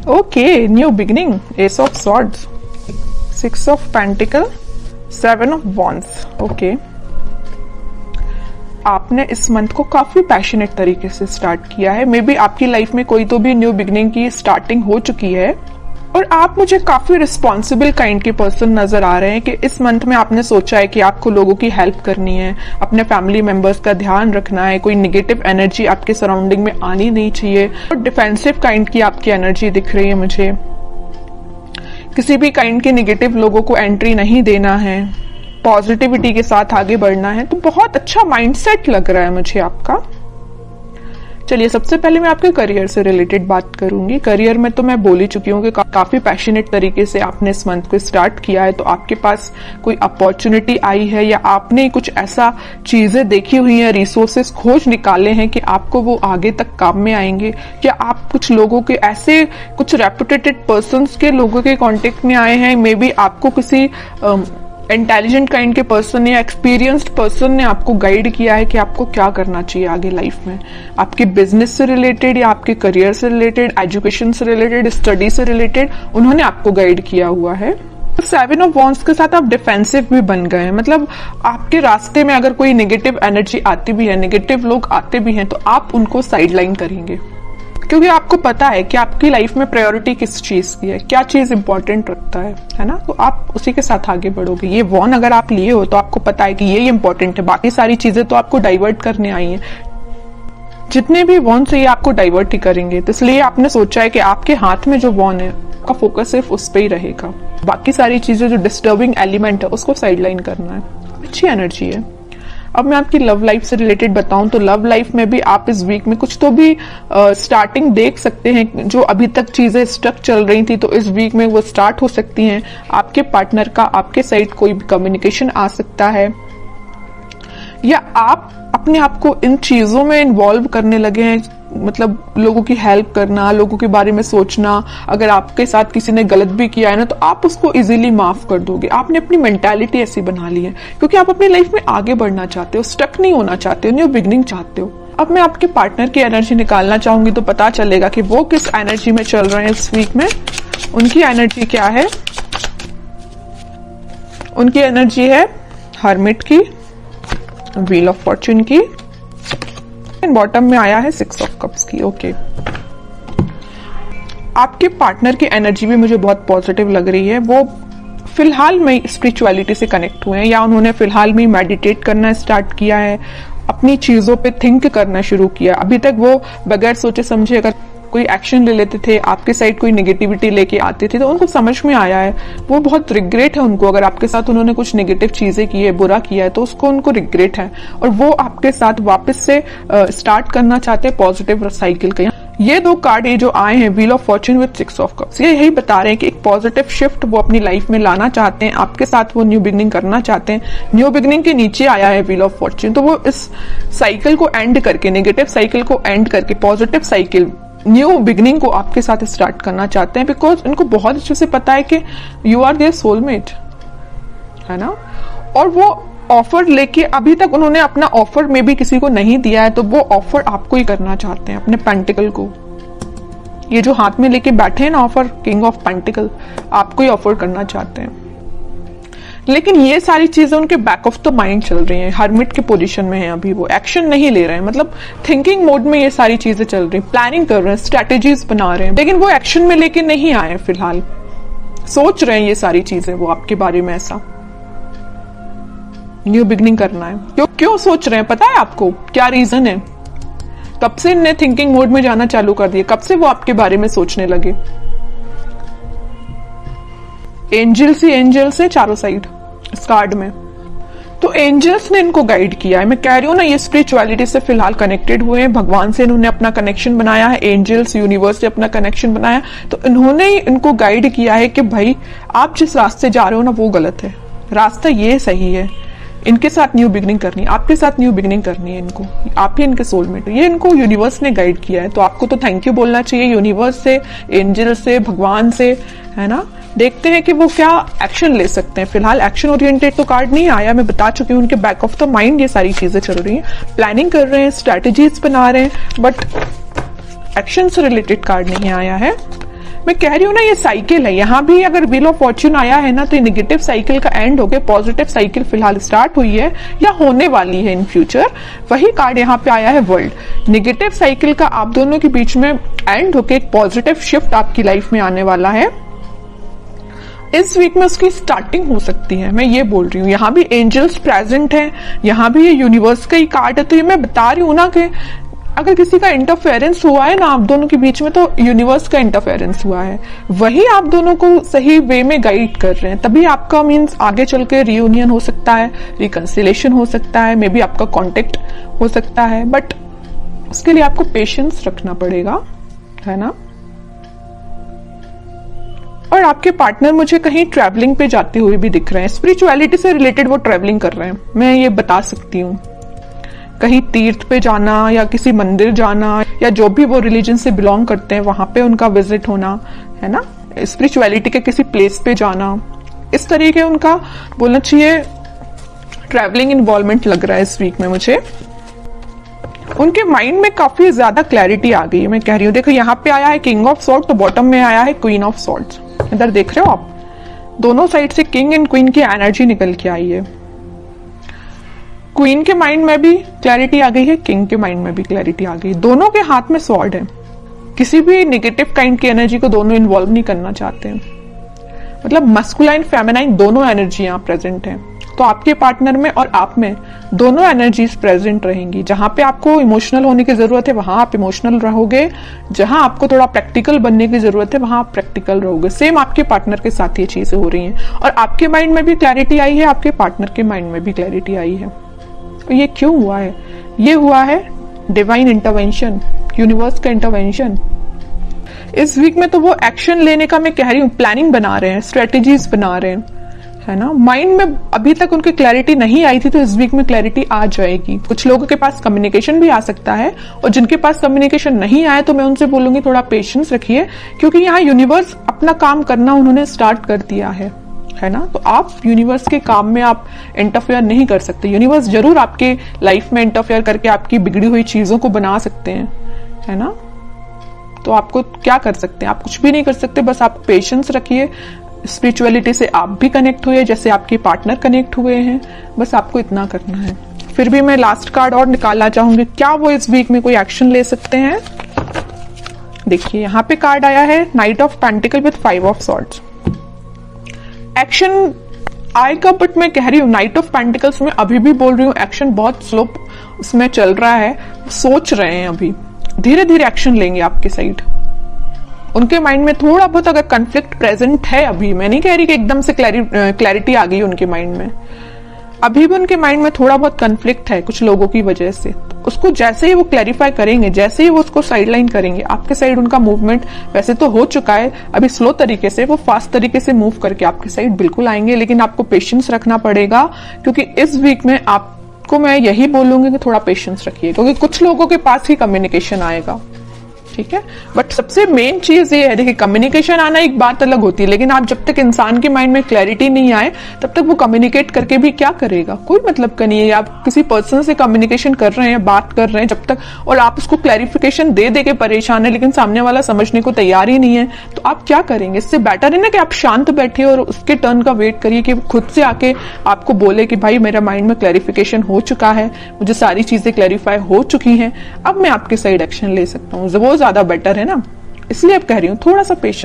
Okay, new beginning, S of swords, 6 of pentacle, 7 of wands. Okay, आपने इस month को काफी पैशनेट तरीके से स्टार्ट किया है। मे बी आपकी लाइफ में कोई तो भी न्यू बिगिनिंग की स्टार्टिंग हो चुकी है और आप मुझे काफी रिस्पॉन्सिबल काइंड के पर्सन नजर आ रहे हैं कि इस मंथ में आपने सोचा है कि आपको लोगों की हेल्प करनी है, अपने फैमिली मेंबर्स का ध्यान रखना है, कोई निगेटिव एनर्जी आपके सराउंडिंग में आनी नहीं चाहिए और डिफेंसिव काइंड की आपकी एनर्जी दिख रही है मुझे। किसी भी काइंड के निगेटिव लोगों को एंट्री नहीं देना है, पॉजिटिविटी के साथ आगे बढ़ना है। तो बहुत अच्छा माइंडसेट लग रहा है मुझे आपका। चलिए, सबसे पहले मैं आपके करियर से रिलेटेड बात करूंगी। करियर में तो मैं बोल ही चुकी हूँ कि काफी पैशनेट तरीके से आपने इस मंथ को स्टार्ट किया है। तो आपके पास कोई अपॉर्चुनिटी आई है या आपने कुछ ऐसा चीजें देखी हुई है, रिसोर्सेस खोज निकाले हैं कि आपको वो आगे तक काम में आएंगे, या आप कुछ लोगों के ऐसे कुछ रेपुटेटेड पर्संस के लोगों के कांटेक्ट में आए हैं। मे बी आपको किसी इंटेलिजेंट काइंड के पर्सन ने या एक्सपीरियंस्ड पर्सन ने आपको गाइड किया है कि आपको क्या करना चाहिए आगे लाइफ में। आपके बिजनेस से रिलेटेड या आपके करियर से रिलेटेड, एजुकेशन से रिलेटेड, स्टडी से रिलेटेड उन्होंने आपको गाइड किया हुआ है। 7 ऑफ वॉन्ड्स के साथ आप डिफेंसिव भी बन गए हैं। मतलब आपके रास्ते में अगर कोई नेगेटिव एनर्जी आती भी है, नेगेटिव लोग आते भी हैं, तो आप उनको साइडलाइन करेंगे, क्योंकि आपको पता है कि आपकी लाइफ में प्रायोरिटी किस चीज की है, क्या चीज इंपॉर्टेंट रखता है ना। तो आप उसी के साथ आगे बढ़ोगे। ये वॉन अगर आप लिए हो तो आपको पता है कि ये इंपॉर्टेंट है, बाकी सारी चीजें तो आपको डाइवर्ट करने आई हैं। जितने भी वॉन से ये आपको डाइवर्ट ही करेंगे, तो इसलिए आपने सोचा है कि आपके हाथ में जो वॉन है आपका फोकस सिर्फ उस पर ही रहेगा। बाकी सारी चीजें जो डिस्टर्बिंग एलिमेंट है उसको साइडलाइन करना है। अच्छी एनर्जी है। अब मैं आपकी लव लाइफ से रिलेटेड बताऊं तो लव लाइफ में भी आप इस वीक में कुछ तो भी स्टार्टिंग देख सकते हैं। जो अभी तक चीजें स्टक चल रही थी तो इस वीक में वो स्टार्ट हो सकती हैं। आपके पार्टनर का आपके साइड कोई भी कम्युनिकेशन आ सकता है, या आप अपने आप को इन चीजों में इन्वॉल्व करने लगे हैं। मतलब लोगों की हेल्प करना, लोगों के बारे में सोचना। अगर आपके साथ किसी ने गलत भी किया है ना, तो आप उसको इजीली माफ कर दोगे। आपने अपनी मेंटालिटी ऐसी बना ली है क्योंकि आप अपनी लाइफ में आगे बढ़ना चाहते हो, स्टक नहीं होना चाहते हो, न्यू बिगनिंग चाहते हो। अब मैं आपके पार्टनर की एनर्जी निकालना चाहूंगी तो पता चलेगा कि वो किस एनर्जी में चल रहे हैं इस वीक में। उनकी एनर्जी क्या है? उनकी एनर्जी है हर्मिट की, व्हील ऑफ फॉर्च्यून की, बॉटम में आया है 6 ऑफ कप्स की। ओके, आपके पार्टनर की एनर्जी भी मुझे बहुत पॉजिटिव लग रही है। वो फिलहाल में स्पिरिचुअलिटी से कनेक्ट हुए हैं, या उन्होंने फिलहाल में मेडिटेट करना स्टार्ट किया है, अपनी चीजों पे थिंक करना शुरू किया। अभी तक वो बगैर सोचे समझे अगर कोई एक्शन ले लेते थे, आपके साइड कोई नेगेटिविटी लेके आते थे, तो उनको समझ में आया है। वो बहुत रिग्रेट है उनको, अगर आपके साथ उन्होंने कुछ नेगेटिव चीजें की है, बुरा किया है, तो उसको उनको रिग्रेट है और वो आपके साथ वापस से स्टार्ट करना चाहते हैं पॉजिटिव साइकिल का। ये दो कार्ड ये जो आए हैं, wheel of Fortune with 6 of cups, ये यही बता रहे हैं कि एक पॉजिटिव शिफ्ट वो अपनी लाइफ में लाना चाहते हैं, आपके साथ वो न्यू बिगनिंग करना चाहते हैं। न्यू बिगनिंग के नीचे आया है व्हील ऑफ फॉर्च्यून, तो वो इस साइकिल को एंड करके, नेगेटिव साइकिल को एंड करके पॉजिटिव साइकिल, न्यू बिगनिंग को आपके साथ स्टार्ट करना चाहते हैं। बिकॉज उनको बहुत अच्छे से पता है कि यू आर देयर सोलमेट, है ना। और वो ऑफर लेके, अभी तक उन्होंने अपना ऑफर में भी किसी को नहीं दिया है, तो वो ऑफर आपको ही करना चाहते हैं, अपने पेंटिकल को। ये जो हाथ में लेके बैठे हैं ना ऑफर, किंग ऑफ पेंटिकल, आपको ही ऑफर करना चाहते हैं। लेकिन ये सारी चीजें उनके बैक ऑफ द माइंड चल रही हैं। हर्मिट के पोजीशन में है अभी, वो एक्शन नहीं ले रहे हैं, मतलब थिंकिंग मोड में ये सारी चीजें चल रही हैं, प्लानिंग कर रहे हैं, स्ट्रेटेजीज बना रहे हैं, लेकिन वो एक्शन में लेके नहीं आए हैं फिलहाल। सोच रहे हैं ये सारी चीजें वो आपके बारे में, ऐसा न्यू बिगनिंग करना है। क्यों सोच रहे हैं पता है आपको? क्या रीजन है? कब से इन्हें थिंकिंग मोड में जाना चालू कर दिया? कब से वो आपके बारे में सोचने लगे? एंजल्स ही एंजल्स है चारों साइड इस कार्ड में, तो एंजल्स ने इनको गाइड किया है। मैं कह रही हूँ ना, ये स्पिरिचुअलिटी से फिलहाल कनेक्टेड हुए हैं, भगवान से इन्होंने अपना कनेक्शन बनाया है, एंजल्स यूनिवर्स से अपना कनेक्शन बनाया, तो इन्होंने इनको गाइड किया है कि भाई आप जिस रास्ते जा रहे हो ना वो गलत है, रास्ता ये सही है। इनके साथ न्यू बिगनिंग करनी है, आपके साथ न्यू बिगनिंग करनी है इनको, आप ही इनके सोलमेट हो। ये इनको यूनिवर्स ने गाइड किया है, तो आपको तो थैंक यू बोलना चाहिए यूनिवर्स से, एंजल से, भगवान से, है ना। देखते हैं कि वो क्या एक्शन ले सकते हैं। फिलहाल एक्शन ओरिएंटेड तो कार्ड नहीं आया, मैं बता चुकी हूँ। उनके बैक ऑफ द माइंड ये सारी चीजें चल रही हैं, प्लानिंग कर रहे हैं, स्ट्रेटेजीज बना रहे हैं, बट एक्शन से रिलेटेड कार्ड नहीं आया है। मैं कह रही हूँ ना, ये साइकिल है। यहाँ भी अगर व्हील ऑफ फॉर्च्यून आया है ना, तो ये निगेटिव साइकिल का एंड हो गया, पॉजिटिव साइकिल फिलहाल स्टार्ट हुई है या होने वाली है इन फ्यूचर। वही कार्ड यहाँ पे आया है वर्ल्ड। निगेटिव साइकिल का आप दोनों के बीच में एंड होके एक पॉजिटिव शिफ्ट आपकी लाइफ में आने वाला है। इस वीक में उसकी स्टार्टिंग हो सकती है, मैं ये बोल रही हूँ। यहाँ भी एंजल्स प्रेजेंट हैं, यहाँ भी ये यूनिवर्स का ही कार्ड है। तो ये मैं बता रही हूँ ना कि अगर किसी का इंटरफेरेंस हुआ है ना आप दोनों के बीच में, तो यूनिवर्स का इंटरफेरेंस हुआ है, वही आप दोनों को सही वे में गाइड कर रहे हैं। तभी आपका मीन्स आगे चल के रियूनियन हो सकता है, रिकंसिलेशन हो सकता है, मे बी आपका कॉन्टेक्ट हो सकता है, बट उसके लिए आपको पेशेंस रखना पड़ेगा, है ना। और आपके पार्टनर मुझे कहीं ट्रैवलिंग पे जाते हुए भी दिख रहे हैं, स्पिरिचुअलिटी से रिलेटेड वो ट्रैवलिंग कर रहे हैं, मैं ये बता सकती हूँ। कहीं तीर्थ पे जाना या किसी मंदिर जाना, या जो भी वो रिलीजन से बिलोंग करते हैं वहां पे उनका विजिट होना, है ना। स्पिरिचुअलिटी के किसी प्लेस पे जाना, इस तरीके उनका बोलना चाहिए ट्रैवलिंग इन्वॉल्वमेंट लग रहा है इस वीक में मुझे। उनके माइंड में काफी ज्यादा क्लैरिटी आ गई है, मैं कह रही हूँ। देखो यहाँ पे आया है किंग ऑफ सॉर्ड, तो बॉटम में आया है क्वीन ऑफ सॉर्ड्स। इधर देख रहे हो आप, दोनों साइड से किंग एंड क्वीन की एनर्जी निकल के आई है। क्वीन के माइंड में भी क्लैरिटी आ गई है, किंग के माइंड में भी क्लैरिटी आ गई। दोनों के हाथ में स्वॉर्ड है, किसी भी नेगेटिव काइंड की एनर्जी को दोनों इन्वॉल्व नहीं करना चाहते हैं। मतलब मस्कुलाइन फेमिनाइन दोनों एनर्जी यहाँ प्रेजेंट है। तो आपके पार्टनर में और आप में दोनों एनर्जीज प्रेजेंट रहेंगी। जहां पे आपको इमोशनल होने की जरूरत है वहां आप इमोशनल रहोगे, जहां आपको थोड़ा प्रैक्टिकल बनने की जरूरत है वहां आप प्रैक्टिकल रहोगे। सेम आपके पार्टनर के साथ ये चीजें हो रही हैं, और आपके माइंड में भी क्लैरिटी आई है, आपके पार्टनर के माइंड में भी क्लैरिटी आई है। तो ये क्यों हुआ है? ये हुआ है डिवाइन इंटरवेंशन, यूनिवर्स का इंटरवेंशन। इस वीक में तो वो एक्शन लेने का मैं कह रही हूँ, प्लानिंग बना रहे हैं, स्ट्रेटेजीज बना रहे हैं, है ना। माइंड में अभी तक उनकी क्लैरिटी नहीं आई थी, तो इस वीक में क्लैरिटी आ जाएगी। कुछ लोगों के पास कम्युनिकेशन भी आ सकता है, और जिनके पास कम्युनिकेशन नहीं आया तो मैं उनसे बोलूंगी थोड़ा पेशेंस रखिए, क्योंकि यहाँ यूनिवर्स अपना काम करना उन्होंने स्टार्ट कर दिया है ना। तो आप यूनिवर्स के काम में आप इंटरफेयर नहीं कर सकते। यूनिवर्स जरूर आपके लाइफ में इंटरफेयर करके आपकी बिगड़ी हुई चीजों को बना सकते हैं, है ना। तो आपको क्या कर सकते हैं? आप कुछ भी नहीं कर सकते, बस आप पेशेंस रखिए। स्पिरिचुअलिटी से आप भी कनेक्ट हुए जैसे आपके पार्टनर कनेक्ट हुए हैं, बस आपको इतना करना है। फिर भी मैं लास्ट कार्ड और निकालना चाहूंगी, क्या वो इस वीक में कोई एक्शन ले सकते हैं। देखिए यहाँ पे कार्ड आया है night of pentacle with 5 of swords. Action आएगा, बट मैं कह रही हूँ नाइट ऑफ पेंटिकल्स में अभी भी बोल रही हूँ एक्शन बहुत स्लो उसमें चल रहा है, सोच रहे हैं, अभी धीरे धीरे एक्शन लेंगे आपके साइड। उनके माइंड में थोड़ा बहुत अगर कन्फ्लिक्ट प्रेजेंट है, अभी मैं नहीं कह रही कि एकदम से क्लैरिटी आ गई उनके माइंड में, अभी भी उनके माइंड में थोड़ा बहुत कन्फ्लिक्ट है कुछ लोगों की वजह से। तो उसको जैसे ही वो क्लैरिफाई करेंगे, जैसे ही वो उसको साइडलाइन करेंगे, आपके साइड उनका मूवमेंट वैसे तो हो चुका है, अभी स्लो तरीके से, वो फास्ट तरीके से मूव करके आपके साइड बिल्कुल आएंगे। लेकिन आपको पेशेंस रखना पड़ेगा, क्योंकि इस वीक में आपको मैं यही बोलूंगी कि थोड़ा पेशेंस रखिए, क्योंकि कुछ लोगों के पास ही कम्युनिकेशन आएगा, ठीक है। बट सबसे मेन चीज ये है, देखिए कम्युनिकेशन आना एक बात अलग होती है, लेकिन आप जब तक इंसान के माइंड में क्लैरिटी नहीं आए तब तक वो कम्युनिकेट करके भी क्या करेगा, कोई मतलब का नहीं है। आप किसी पर्सन से कम्युनिकेशन कर रहे हैं, बात कर रहे हैं जब तक, और आप उसको क्लैरिफिकेशन दे दे के परेशान है, लेकिन सामने वाला समझने को तैयार ही नहीं है, तो आप क्या करेंगे। इससे बेटर है ना कि आप शांत बैठिए और उसके टर्न का वेट करिए कि खुद से आके आपको बोले कि भाई मेरा माइंड में क्लैरिफिकेशन हो चुका है, मुझे सारी चीजें क्लैरिफाई हो चुकी हैं, अब मैं आपके साइड एक्शन ले सकता हूँ। वो ज्यादा बेटर है ना, इसलिए अब कह रही हूँ थोड़ा सा पेशेंस।